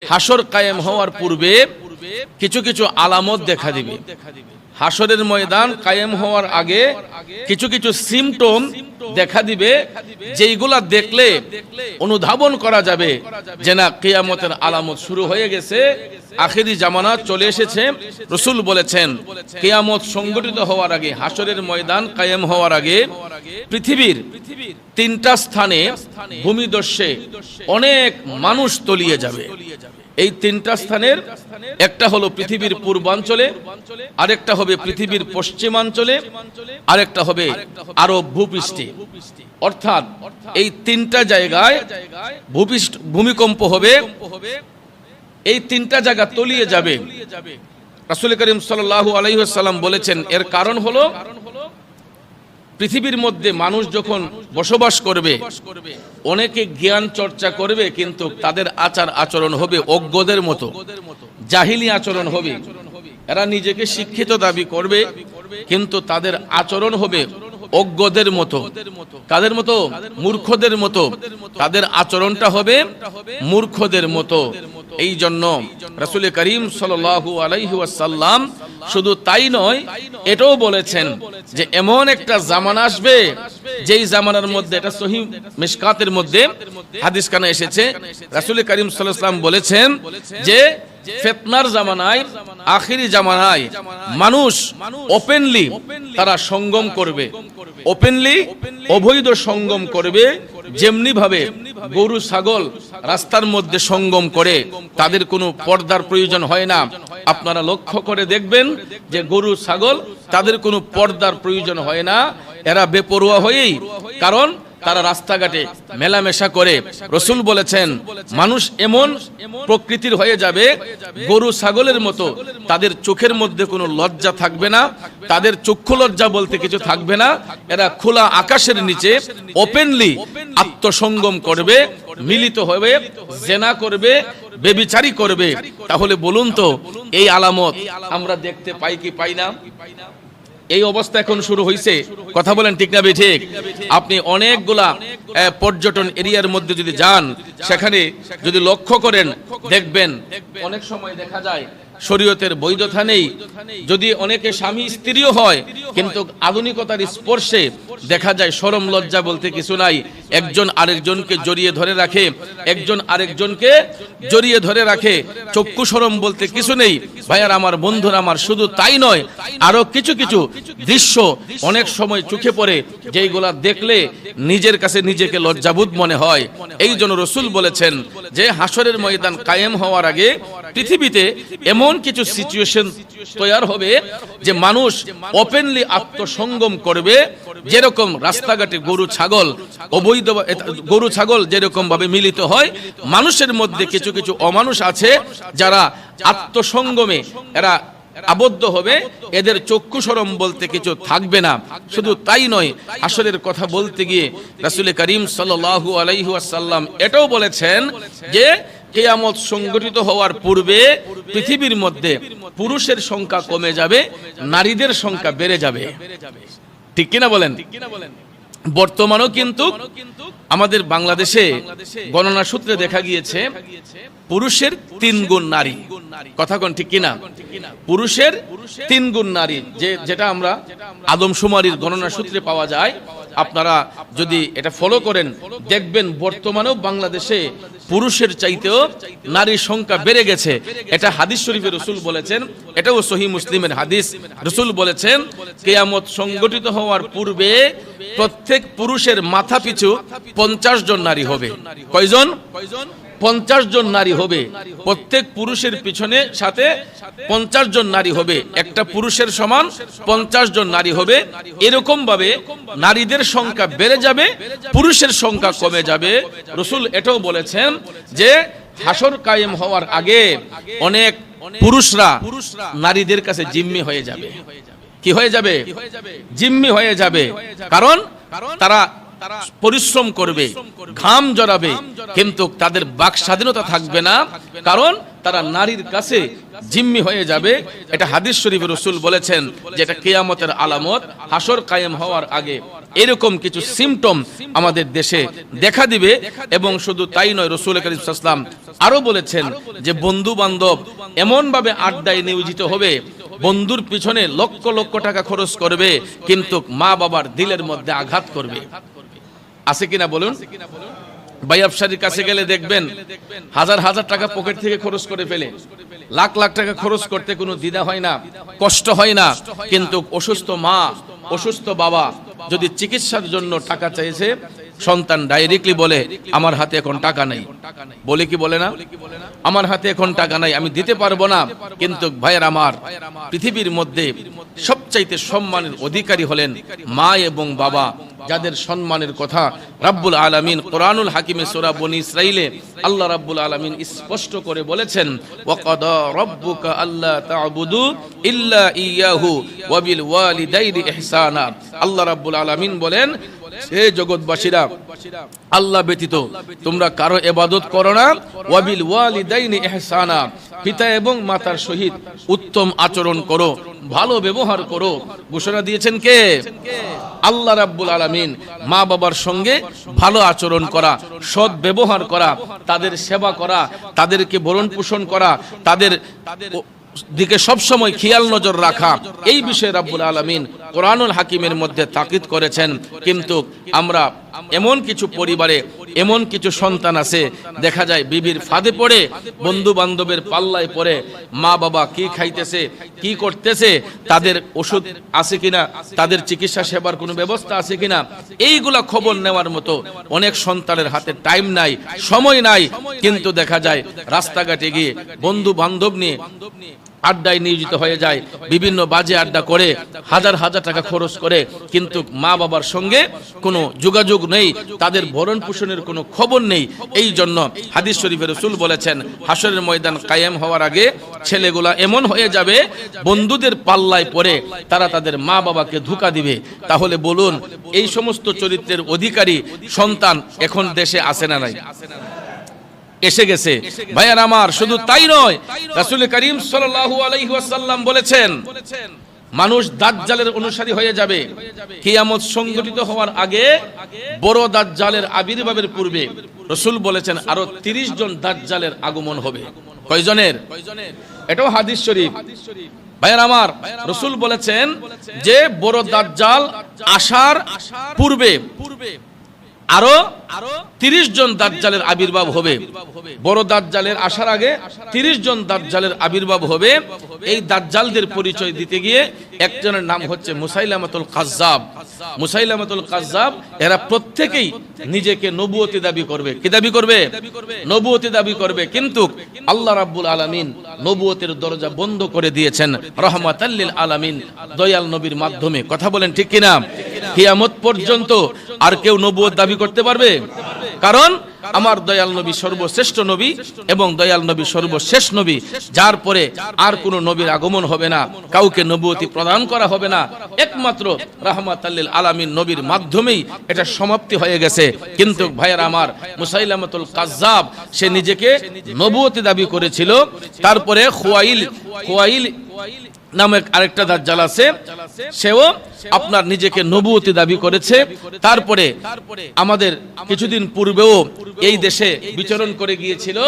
হাসর কায়েম হওয়ার পূর্বে কিছু কিছু আলামত দেখা দিবে। হাসরের ময়দান কায়েম হওয়ার আগে কিছু কিছু সিমটম দেখা দিবে, যেইগুলা দেখলে অনুধাবন করা যাবে যে না কিয়ামতের আলামত শুরু হয়ে গেছে, আখেরি জামানা চলে এসেছে। রাসূল বলেছেন কিয়ামত সংগঠিত হওয়ার আগে, হাসরের ময়দান কায়েম হওয়ার আগে পৃথিবীর তিনটা স্থানে ভূমিদস্যে অনেক মানুষ তলিয়ে যাবে। এই তিনটা স্থানের একটা হলো পৃথিবীর পূর্বাঞ্চলে, আরেকটা হবে পৃথিবীর পশ্চিমাঞ্চলে, আরেকটা হবে আরব ভূপৃষ্ঠে। অর্থাৎ এই তিনটা জায়গায় ভূমিকম্প হবে, এই তিনটা জায়গা তলিয়ে যাবে। রাসূল করিম সাল্লাল্লাহু আলাইহি ওয়াসাল্লাম বলেছেন এর কারণ হলো পৃথিবীর মধ্যে মানুষ যখন বসবাস করবে অনেকে জ্ঞান চর্চা করবে, কিন্তু তাদের আচার আচরণ হবে অজ্ঞদের মতো, জাহিলি আচরণ হবে। এরা নিজেকে শিক্ষিত দাবি করবে, কিন্তু তাদের আচরণ হবে অজ্ঞদের মতো। কাদের মতো? মূর্খদের মতো। তাদের আচরণটা হবে মূর্খদের মতো। এই জন্য রাসূল করিম সাল্লাল্লাহু আলাইহি ওয়াসাল্লাম শুধু তাই নয়, এটাও বলেছেন যে এমন একটা জামানা আসবে যেই জামানার মধ্যে, এটা সহিহ মিশকাতের মধ্যে হাদিস কানে এসেছে, রাসূল করিম সাল্লাল্লাহু আলাইহি ওয়াসাল্লাম বলেছেন যে ফিতনার জামানায়, আখিরি জামানায় মানুষ ওপেনলি তারা সঙ্গম করবে, ওপেনলি অবৈধ সঙ্গম করবে। যেমনি ভাবে গরু ছাগল রাস্তার মধ্যে সঙ্গম করে, তাদের কোনো পর্দার প্রয়োজন হয় না। আপনারা লক্ষ্য করে দেখবেন যে গরু ছাগল তাদের কোনো পর্দার প্রয়োজন হয় না, এরা বেপরোয়া হয়েই, কারণ তারা রাস্তাঘাটে মেলামেশা করে। রাসূল বলেছেন মানুষ এমন প্রকৃতির হয়ে যাবে গরু ছাগলের মতো, তাদের চোখের মধ্যে কোনো লজ্জা থাকবে না, তাদের চক্ষু লজ্জা বলতে কিছু থাকবে না। এরা খোলা আকাশের নিচে ওপেনলি আত্মসঙ্গম করবে, মিলিত হবে, জেনা করবে, বেবিচারী করবে। তাহলে বলুন তো এই আলামত আমরা দেখতে পাই কি পাই না? এই অবস্থা এখন শুরু হয়েছে, কথা বলেন ঠিক না ঠিক? আপনি অনেকগুলা পর্যটন এরিয়ার মধ্যে যদি যান, সেখানে যদি লক্ষ্য করেন দেখবেন অনেক সময় দেখা যায় শরীয়তের বৈধতা নেই। যদি অনেকে স্বামী স্ত্রীও হয়, কিন্তু আধুনিকতার স্পর্শে দেখা যায় শরম লজ্জা বলতে কিছু নাই। একজন আরেকজনকে জড়িয়ে ধরে রাখে, একজন আরেকজনকে জড়িয়ে ধরে রাখে, চক্ষু শরম বলতে কিছু নেই। ভাইয়ার আমার, বন্ধুরা আমার, শুধু তাই নয়, আরো কিছু কিছু দৃশ্য অনেক সময় চোখে পড়ে, যেইগুলা দেখলে নিজের কাছে নিজেকে লজ্জাবোধ মনে হয়। এই জন্য রাসূল বলেছেন যে হাসরের ময়দান কায়েম হওয়ার আগে পৃথিবীতে এমন কিছু সিচুয়েশন তৈরি হবে যে মানুষ ওপেনলি আত্মসঙ্গম করবে। যেরকম রাস্তাঘাটে গরু ছাগল, অবৈধ গরু ছাগল যেরকম ভাবে মিলিত হয়, মানুষের মধ্যে কিছু কিছু অমানুষ আছে যারা আত্মসঙ্গমে এরা আবদ্ধ হবে, এদের চক্ষু শরম বলতে কিছু থাকবে না। শুধু তাই নয়, হাসরের কথা বলতে গিয়ে রাসূল করিম সাল্লাল্লাহু আলাইহি ওয়াসাল্লাম এটাও বলেছেন যে কিয়ামত সংগঠিত হওয়ার পূর্বে পৃথিবীর মধ্যে পুরুষের সংখ্যা কমে যাবে, নারীদের সংখ্যা বেড়ে যাবে। ঠিক কিনা বলেন? বর্তমানেও কিন্তু আমাদের বাংলাদেশে গণনা সূত্রে দেখা গিয়েছে পুরুষের 3 গুণ নারী। কথা কোন ঠিক কিনা? পুরুষের 3 গুণ নারী, যেটা আমরা আদমশুমারির গণনা সূত্রে পাওয়া যায়। আপনারা যদি এটা ফলো করেন দেখবেন বর্তমানেও বাংলাদেশে পুরুষের চাইতেও নারীর সংখ্যা বেড়ে গেছে। এটা হাদিস শরীফে রাসূল বলেছেন, এটাও সহিহ মুসলিমের হাদিস। রাসূল বলেছেন কিয়ামত সংগঠিত হওয়ার পূর্বে প্রত্যেক পুরুষের মাথা পিছু 50 জন নারী হবে। কয়জন? 50 জন নারী হবে। প্রত্যেক পুরুষের পিছনে সাথে 50 জন নারী হবে। একটা পুরুষের সমান 50 জন নারী হবে। এরকম ভাবে নারীদের সংখ্যা বেড়ে যাবে, পুরুষের সংখ্যা কমে যাবে। রাসূল এটাও বলেছেন যে হাসর কায়েম হওয়ার আগে অনেক পুরুষরা নারীদের কাছে জিম্মি হয়ে যাবে। কি হয়ে যাবে? জিম্মি হয়ে যাবে। কারণ তারা পরিশ্রম করবে, ঘাম জড়াবে, কিন্তু তাদের বাক স্বাধীনতা থাকবে না, কারণ তারা নারীর কাছে জিম্মি হয়ে যাবে। এটা হাদিস শরীফে রাসূল বলেছেন যে এটা কিয়ামতের আলামত, হাসর কায়েম হওয়ার আগে। এরকম কিছু সিমটম আমাদের দেশে দেখা দিবে। এবং শুধু তাই নয়, রাসূল কারীম সাল্লাল্লাহু আলাইহি ওয়াসাল্লাম আরো বলেছেন যে বন্ধু বান্ধব এমন ভাবে আড্ডায় নিয়োজিত হবে, বন্ধুর পিছনে লক্ষ লক্ষ টাকা খরচ করবে, কিন্তু মা বাবার দিলের মধ্যে আঘাত করবে। আছে কিনা বলুন? বাইয়াবসারির কাছে গেলে দেখবেন হাজার হাজার টাকা পকেট থেকে খরচ করে ফেলে, লাখ লাখ টাকা খরচ করতে কোনো দ্বিধা হয় না, কষ্ট হয় না। কিন্তু অসুস্থ মা, অসুস্থ বাবা যদি চিকিৎসার জন্য টাকা চাইছে, সন্তান ডাইরেক্টলি বলে আমার হাতে এখন টাকা নেই। বলে কি বলে না? আমার হাতে এখন টাকা নাই, আমি দিতে পারবো না। কিন্তু ভাইয়ের আমার, পৃথিবীর মধ্যে সবচাইতে সম্মানের অধিকারী হলেন মা এবং বাবা, যাদের সম্মানের কথা রাব্বুল আলামিন কোরআনুল হাকিমে সূরা বনী ইসরাঈলে আল্লাহ রাব্বুল আলামিন স্পষ্ট করে বলেছেন, ওয়াকাদা রাব্বুকা আল্লা তা'বুদু ইল্লা ইয়াহু ওয়া বিল ওয়ালিদাইনি ইহসানা। আল্লাহ রাব্বুল আলামিন বলেন, হে জগৎবাসীরা, আল্লাহ ব্যতীত তোমরা কারো ইবাদত করো না, ওয়া বিল ওয়ালিদাইনি ইহসানা, পিতা এবং মাতার সহিত উত্তম আচরণ করো, ভালো ব্যবহার করো। ঘোষণা দিয়েছেন কে? আল্লাহ রাব্বুল আলামিন। মা বাবার সঙ্গে ভালো আচরণ করা, সৎ ব্যবহার করা, তাদের সেবা করা, তাদেরকে ভরণ পোষণ করা, তাদের দিকে সবসময় খেয়াল নজর রাখা, এই বিষয়ে রাব্বুল আলামিন কোরআনুল হাকিমের মধ্যে তাকিদ করেছেন। কিন্তু আমরা এমন কিছু পরিবারে এমন কিছু সন্তান আছে, দেখা যায় বিবির ফাঁদে পড়ে, বন্ধু বান্ধবের পাল্লায় পড়ে, মা বাবা কি খাইতেছে, কি করতেছে, তাদের ওষুধ আছে কিনা, তাদের চিকিৎসা সেবার কোনো ব্যবস্থা আছে কিনা, এইগুলা খবর নেওয়ার মতো অনেক সন্তানের হাতে টাইম নাই, সময় নাই। কিন্তু দেখা যায় রাস্তাঘাটে গিয়ে বন্ধু বান্ধব নিয়ে আড্ডায় নিয়োজিত হয়ে যায়, বিভিন্ন বাজে আড্ডা করে, হাজার হাজার টাকা খরচ করে, কিন্তু মা বাবার সঙ্গে কোনো যোগাযোগ নেই, তাদের ভরণ পোষণের কোনো খবর নেই। এই জন্য হাদিস শরীফে রাসূল বলেছেন, হাসরের ময়দান কায়েম হওয়ার আগে ছেলেগুলা এমন হয়ে যাবে, বন্ধুদের পাল্লায় পড়ে তারা তাদের মা বাবাকে ধোঁকা দিবে। তাহলে বলুন, এই সমস্ত চরিত্রের অধিকারী সন্তান এখন দেশে আছে না নাই? এসে গেছে। ভাইয়ার আমার, শুধু তাই নয়, রাসূল করিম সাল্লাল্লাহু আলাইহি ওয়াসাল্লাম বলেছেন, মানুষ দাজ্জালের অনুসারী হয়ে যাবে। কিয়ামত সংঘটিত হওয়ার আগে, বড় দাজ্জালের আবির্ভাবের পূর্বে রাসূল বলেছেন আরো 30 জন দাজ্জালের আগমন হবে। কয়জনের? এটাও হাদিস শরীফ। ভাইয়ার আমার, রাসূল বলেছেন যে বড় দাজ্জাল আসার পূর্বে আরো 30 জন দাজ্জালের আবির্ভাব হবে। বড় দাজ্জালের আসার আগে 30 জন দাজ্জালের আবির্ভাব হবে। এই দাজ্জালদের পরিচয় দিতে গিয়ে একজনের নাম হচ্ছে মুসাইলামাতুল কাজ্জাব। মুসাইলামাতুল কাজ্জাব, এরা প্রত্যেকেই নিজেকে নবুয়তি দাবি করবে। কি দাবি করবে? নবুয়তি দাবি করবে। কিন্তু আল্লাহ রাব্বুল আলামিন নবুয়তের দরজা বন্ধ করে দিয়েছেন রাহমাতাল লিল আলামিন, দয়াল নবীর মাধ্যমে। কথা বলেন ঠিক কিনা? কিয়ামত পর্যন্ত আর কেউ নবুয়ত দাবি করতে পারবে? কারণ আমার দয়াল নবী সর্বশ্রেষ্ঠ নবী এবং দয়াল নবী সর্বশেষ নবী, যার পরে আর কোন নবীর আগমন হবে না, কাউকে নবুয়তি প্রদান করা হবে না, একমাত্র রাহমাতাল লিল আলামিন নবীর মাধ্যমেই এটা সমাপ্তি হয়ে গেছে। কিন্তু ভাইয়ের আমার, মুসাইলামাতুল কাজ্জাব সে নিজেকে নবুয়তি দাবি করেছিল। তারপরে খুয়াইল নামে আরেকটা দাজ্জাল আছে, সেও আপনার নিজেকে নবুয়তি দাবি করেছে। তারপরে আমাদের কিছুদিন পূর্বেও এই দেশে বিচরণ করে গিয়েছিল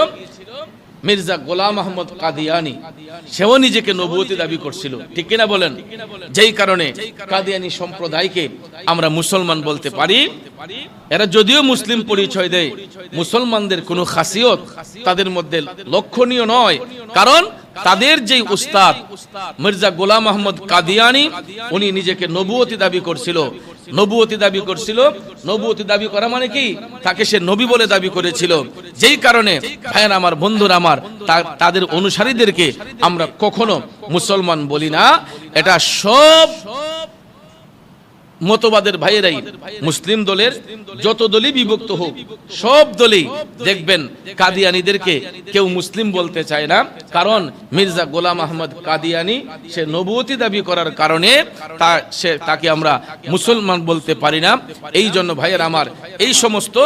মির্জা গোলাম আহমদ কাদিয়ানি, সেও নিজেকে নবুয়তি দাবি করছিল। ঠিক কিনা বলেন? যেই কারণে কাদিয়ানি সম্প্রদায়কে আমরা মুসলমান বলতে পারি। এরা যদিও মুসলিম পরিচয় দেয়, মুসলমানদের কোনো খাসিয়ত তাদের মধ্যে লক্ষণীয় নয়। কারণ তাদের যে উস্তাদ মির্জা গোলাম আহমদ কাদিয়ানি, উনি নিজেকে নবুয়তি দাবি করছিল। নবুয়তি দাবি করা মানে কি? তাকে সে নবী বলে দাবি করেছিল। যেই কারণে ভাইয়ের আমার, বন্ধুরা আমার, তাদের অনুসারীদেরকে আমরা কখনো মুসলমান বলি না। এটা সব মতবাদের ভাইয়েরাই, মুসলিম দলের যত দলই বিভক্ত হোক, সব দলই দেখবেন কাদিয়ানীদেরকে কেউ মুসলিম বলতে চায় না। কারণ মির্জা গোলাম আহমদ কাদিয়ানি সে নবুয়তি দাবি করার কারণে তাকে আমরা মুসলমান বলতে পারি না। এই জন্য ভাইয়ের আমার, এই সমস্ত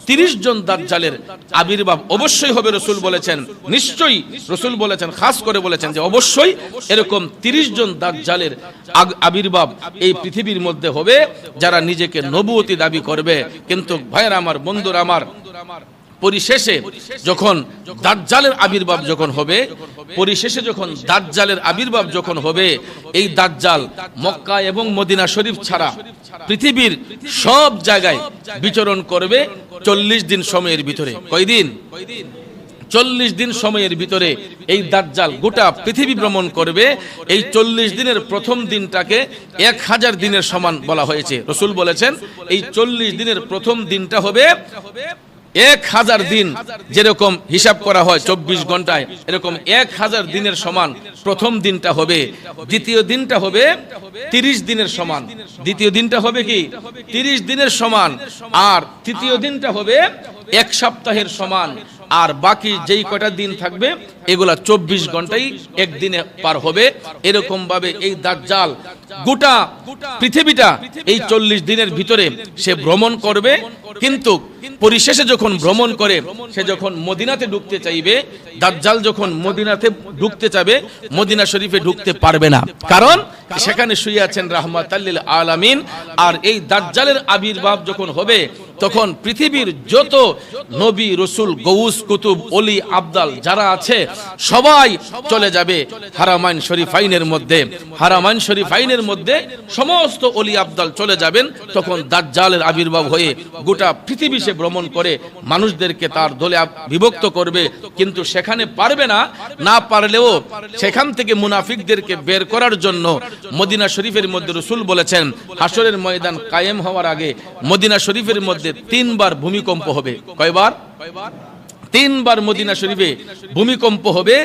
30 জন দাজ্জালের আবির্ভাব অবশ্যই হবে। রাসূল বলেছেন, নিশ্চয়ই রাসূল বলেছেন, খাস করে বলেছেন যে অবশ্যই এরকম 30 জন দাজ্জালের আবির্ভাব এই পৃথিবীর মধ্যে হবে। হবে যারা নিজেকে নবুয়তি দাবি করবে। কিন্তু ভাইয়েরা আমার, বন্ধুরা আমার, পরিশেষে যখন দাজ্জালের আবির্ভাব যখন হবে, পরিশেষে যখন দাজ্জালের আবির্ভাব যখন হবে, এই দাজ্জাল মক্কা এবং মদিনা শরীফ ছাড়া পৃথিবীর সব জায়গায় বিচরণ করবে 40 দিন সময়ের ভিতরে। কয়দিন? 40 দিন সময়ের ভিতরে এই দাজ্জাল গোটা পৃথিবী ভ্রমণ করবে। এই 40 দিনের প্রথম দিনটাকে 1000 দিনের সমান বলা হয়েছে। রাসূল বলেছেন এই 40 দিনের প্রথম দিনটা হবে 1000 দিন। যেরকম হিসাব করা হয় 24 ঘন্টায়, এরকম 1000 দিনের সমান প্রথম দিনটা হবে। দ্বিতীয় দিনটা হবে 30 দিনের সমান। দ্বিতীয় দিনটা হবে কি? 30 দিনের সমান। আর তৃতীয় দিনটা হবে 1 সপ্তাহের সমান। আর বাকি যেই কটা দিন থাকবে এগুলা 24 ঘন্টাই একদিনে পার হবে। এরকম ভাবে এই দাজ্জাল গোটা পৃথিবীটা এই 40 দিনের ভিতরে সে ভ্রমণ করবে। কিন্তু পরিশেষে যখন ভ্রমণ করে, সে যখন মদিনাতে ঢুকতে চাইবে, দাজ্জাল যখন মদিনাতে ঢুকতে চাবে, মদিনা শরীফে ঢুকতে পারবে না। কারণ সেখানে শুয়ে আছেন রাহমাতাল লিল আলামিন। আর এই দাজ্জালের আবির্ভাব যখন হবে, তখন পৃথিবীর যত নবী, রসুল, গৌস, কুতুব, অলি, আবদাল যারা আছে সবাই চলে যাবে হারামাইন শরীফাইনের মধ্যে। হারামাইন শরীফাইনের মধ্যে সমস্ত অলি আবদাল চলে যাবেন। তখন দাজ্জালের আবির্ভাব হয়ে গোটা পৃথিবী সে ভ্রমণ করে মানুষদেরকে তার দলে বিভক্ত করবে। কিন্তু সেখানে পারবে না। না পারলেও সেখান থেকে মুনাফিকদেরকে বের করার জন্য মদিনা শরীফের মধ্যে রসুল বলেছেন, হাসরের ময়দান কায়েম হওয়ার আগে মদিনা শরীফের মধ্যে 3 বার ভূমিকম্প হবে। কয়বার? 3 বার মদিনা শরীফে ভূমিকম্প হবে।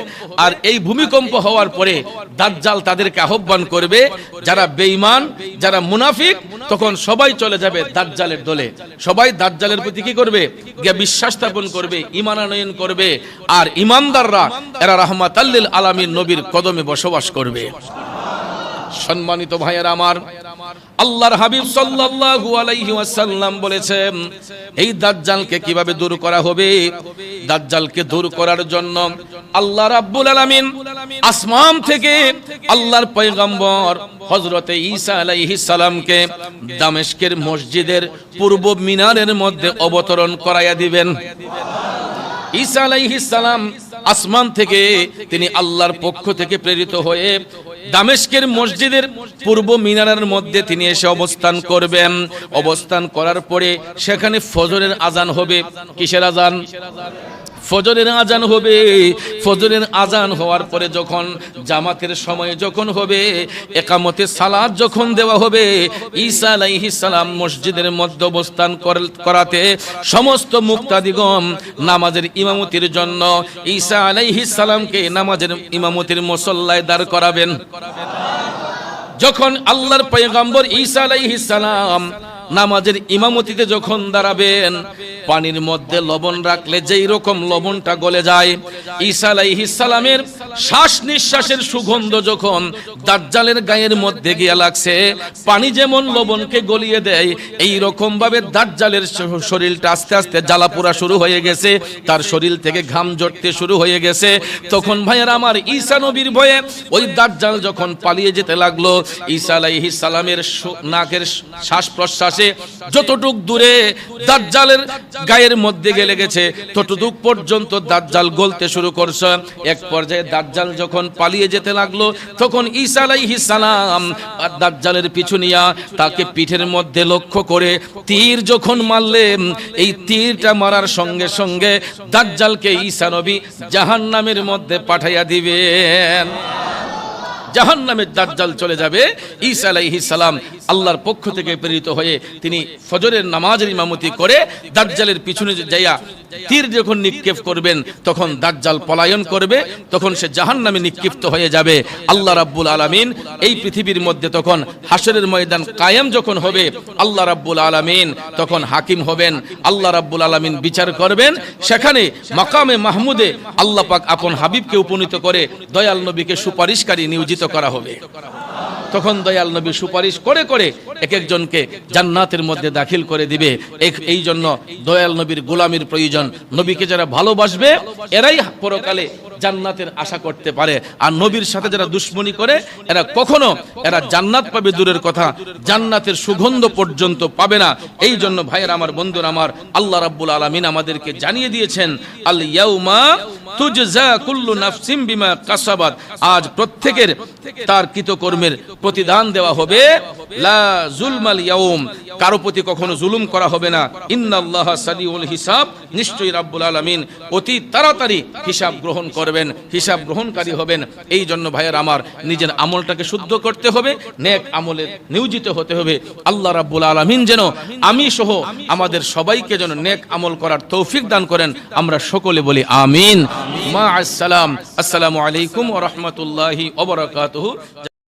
আর এই ভূমিকম্প হওয়ার পরে দাজ্জাল তাদেরকে আহ্বান করবে। যারা বেঈমান, যারা মুনাফিক, তখন সবাই চলে যাবে দাজ্জালের দলে। সবাই দাজ্জালের প্রতি কি করবে? গিয়ে বিশ্বাস স্থাপন করবে, ঈমান আনয়ন করবে। আর ঈমানদাররা এরা রাহমাতাল লিল আলামিন নবীর কদমে বসবাস করবে। সম্মানিত ভাইয়েরা আমার, আল্লাহর হাবিব সাল্লাল্লাহু আলাইহি ওয়াসাল্লাম বলেছেন এই দাজ্জালকে কিভাবে দূর করা হবে। দাজ্জালকে দূর করার জন্য আল্লাহ রাব্বুল আলামিন আসমান থেকে আল্লাহর পয়গম্বর হযরতে ঈসা আলাইহিস সালামকে দামেস্কের মসজিদের পূর্ব মিনারের মধ্যে অবতরণ করাইয়া দিবেন। ঈসা আলাইহিস সালাম আসমান থেকে তিনি আল্লাহর পক্ষ থেকে প্রেরিত হয়ে দামেস্কের মসজিদের পূর্ব মিনারের মধ্যে তিনি এসে অবস্থান করবেন। অবস্থান করার পরে সেখানে ফজরের আজান হবে। কিসের আজান? ফজরের আজান হবে। ফজরের আজান হওয়ার পরে যখন জামাতের সময় যখন হবে, একামতে সালাত যখন দেওয়া হবে, ঈসা আলাইহিস সালাম মসজিদের মধ্যে অবস্থান করাতে সমস্ত মুক্তাদিগণ নামাজের ইমামতির জন্য ঈসা আলাইহিস সালামকে নামাজের ইমামতির মুসল্লায় দাঁড় করাবেন। যখন আল্লাহর পয়গম্বর ঈসা আলাইহিস সালাম নামাজের ইমামতিতে যখন দাঁড়াবেন, পানির মধ্যে লবণ রাখলে যেই রকম লবণটা গলে যায়, ঈসা আলাইহিস সালামের শ্বাস নিঃশ্বাসের সুগন্ধ যখন দাজ্জালের গায়ের মধ্যে গিয়ে লাগছে, পানি যেমন লবণকে গলিয়ে দেয়, এই রকম ভাবে দাজ্জালের শরীরটা আস্তে আস্তে জ্বালা পোড়া শুরু হয়ে গেছে, তার শরীর থেকে ঘাম ঝরতে শুরু হয়ে গেছে। তখন ভাইয়েরা আমার, ঈসা নবীর ভয়ে ওই দাজ্জাল যখন পালিয়ে যেতে লাগলো, ঈসা আলাইহিস সালামের নাকের শ্বাস প্রশ্বাসে যতটুক দূরে দাজ্জালের গায়ের মধ্যে গেলে গেছে, ততটুক পর্যন্ত দাজ্জাল গলতে শুরু করছে। এক পর্যায়ে দাজ্জাল যখন পালিয়ে যেতে লাগলো, তখন ঈসা আলাইহিস সালাম দাজ্জালের পিছু নিয়া তাকে পিঠের মধ্যে লক্ষ্য করে তীর যখন মারলেন, এই তীরটা মারার সঙ্গে সঙ্গে দাজ্জালকে ঈসা নবী জাহান্নামের মধ্যে পাঠাইয়া দিবেন। জাহান্নামের দাজ্জাল চলে যাবে। ঈসা আলাইহিস সালাম আল্লাহর পক্ষ থেকে প্রেরিত হয়ে তিনি ফজরের নামাজের ইমামতি করে দাজ্জালের পিছনে যাইয়া তীর যখন নিক্ষেপ করবেন, তখন দাজ্জাল পলায়ন করবে, তখন সে জাহান্নামে নিক্ষিপ্ত হয়ে যাবে। আল্লাহ রাব্বুল আলামিন এই পৃথিবীর মধ্যে তখন হাসরের ময়দান কায়েম যখন হবে, আল্লাহ রাব্বুল আলামিন তখন হাকিম হবেন। আল্লাহ রাব্বুল আলামিন বিচার করবেন। সেখানে মাকামে মাহমুদে আল্লাহ পাক আপন হাবিবকে উপনীত করে দয়াল নবীকে সুপারিশকারী নিয়োজিত করা হবে। তখন দয়াল নবী সুপারিশ করে করে এক একজনকে জান্নাতের মধ্যে দাখিল করে দিবে। এই জন্য দয়াল নবীর গোলামির প্রয়োজন। নবীকে যারা ভালোবাসবে এরাই পরকালে জান্নাতের আশা করতে পারে। আর নবীর সাথে যারা দুশ্মনী করে এরা কখনো জান্নাত পাবে দূরের কথা, জান্নাতের সুগন্ধ পর্যন্ত পাবে না। এই জন্য ভাইয়ের আমার, বন্ধুরা আমার, আল্লাহ রাব্বুল আলামিন আমাদেরকে জানিয়ে দিয়েছেন, আল ইয়াউমা তুজজা কুল্লু নাফসিম বিমা কাসাবাত, আজ প্রত্যেকের তার কৃতকর্মের প্রতিদান দেওয়া হবে। লা জুলমাল ইয়াউম, কারো প্রতি কখনো জুলুম করা হবে না। ইন্নাল্লাহা সারিউল হিসাব, নিশ্চয়ই রাব্বুল আলামিন অতি তাড়াতাড়ি হিসাব গ্রহণ করবেন, হিসাব গ্রহণকারী হবেন। এই জন্য ভাইয়ের আমার, নিজের আমলটাকে শুদ্ধ করতে হবে, নেক আমলে নিয়োজিত হতে হবে। আল্লাহ রাব্বুল আলামিন যেন আমি সহ আমাদের সবাইকে যেন নেক আমল করার তৌফিক দান করেন। আমরা সকলে বলি আমিন। মা আসসালাম। আসসালামু আলাইকুম ওয়া রাহমাতুল্লাহি ওয়া বারাকাতুহু।